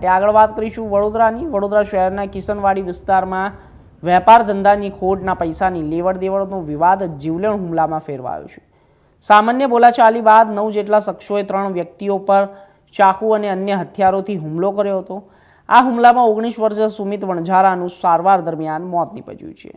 આગળ વાત કરીશું વડોદરાની। વડોદરા શહેરના કિશનવાડી વિસ્તારમાં વેપાર ધંધાની ખોટના પૈસાની લેવડ દેવડનો વિવાદ જીવલેણ હુમલામાં ફેરવાયો છે। સામાન્ય બોલાચાલી બાદ 9 જેટલા શખ્સોએ 3 વ્યક્તિઓ પર ચાકુ અને અન્ય હથિયારોથી હુમલો કર્યો હતો। આ હુમલામાં 19 વર્ષીય સુમિત વણઝારાનું સારવાર દરમિયાન મોત નીપજ્યું છે,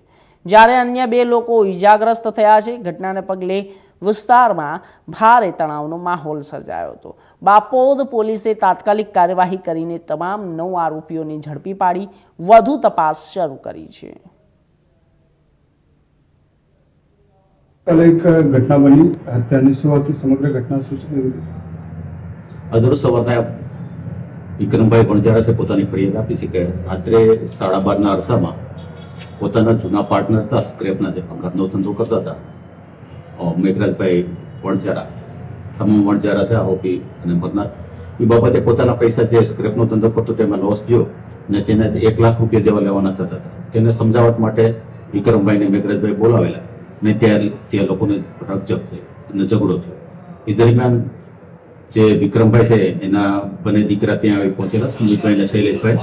જ્યારે અન્ય 2 લોકો ઈજાગ્રસ્ત થયા છે। ઘટનાને પગલે વિસ્તારમાં ભારે તણાવનો માહોલ સર્જાયો હતો। બાપોદ પોલીસે તાત્કાલિક કાર્યવાહી કરીને તમામ 9 આરોપીઓને ઝડપી પાડી વધુ તપાસ શરૂ કરી છે। कल एक घटना बनी हत्याની शुरुआती समग्र घटना શું છે? અધૂર સવારના વિક્રમભાઈ વણઝારા છે પોતાની ફરિયાદ આપી છે કે રાત્રે 12:30ના અરસામાં પોતાના જૂના પાર્ટનર હતા, સ્ક્રેપના જે ઘરનો ધંધો કરતા હતા, મેઘરાજભાઈ વણઝારા, તમામ વણઝારા છે આરોપી અને મરનાર, એ બાબતે પોતાના પૈસા જે સ્ક્રેપનો ધંધો કરતો તેમાં લોસ ગયો અને તેને 1 લાખ રૂપિયા જેવા લેવાના થતા હતા। તેને સમજાવટ માટે વિક્રમભાઈને મેઘરાજભાઈ બોલાવેલા ને ત્યાં લોકોને રકઝક થઈ અને ઝઘડો થયો। એ દરમિયાન જે વિક્રમભાઈ છે એના બંને દીકરા ત્યાં આવી પહોંચેલા, સુમિતભાઈ અને શૈલેષભાઈ।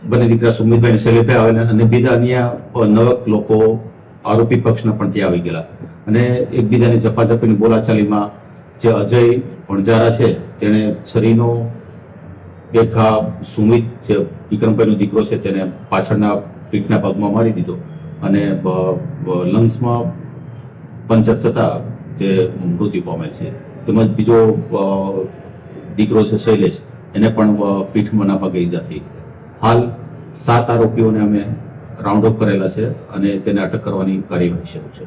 બંને દીકરા સુમિતભાઈ અને શૈલેષભાઈ આવેલા અને બીજા અન્ય 9 લોકો આરોપી પક્ષના પણ ત્યાં આવી ગયેલા અને એકબીજાની ઝપાઝપીની બોલાચાલીમાં જે અજય વણઝારા છે તેણે છરીનો એક ઘા સુમિત જે વિક્રમભાઈનો દીકરો છે તેને પાછળના પીઠના ભાગમાં મારી દીધો અને લંગ્સમાં પંચર થતા તે મૃત્યુ પામેલ છે। તેમજ બીજો દીકરો છે શૈલેષ, એને પણ પીઠમાંના ભાગે ઈજા થઈ। હાલ 7 આરોપીઓને અમે રાઉન્ડ અપ કરેલા છે અને તેને અટક કરવાની કાર્યવાહી શરૂ છે।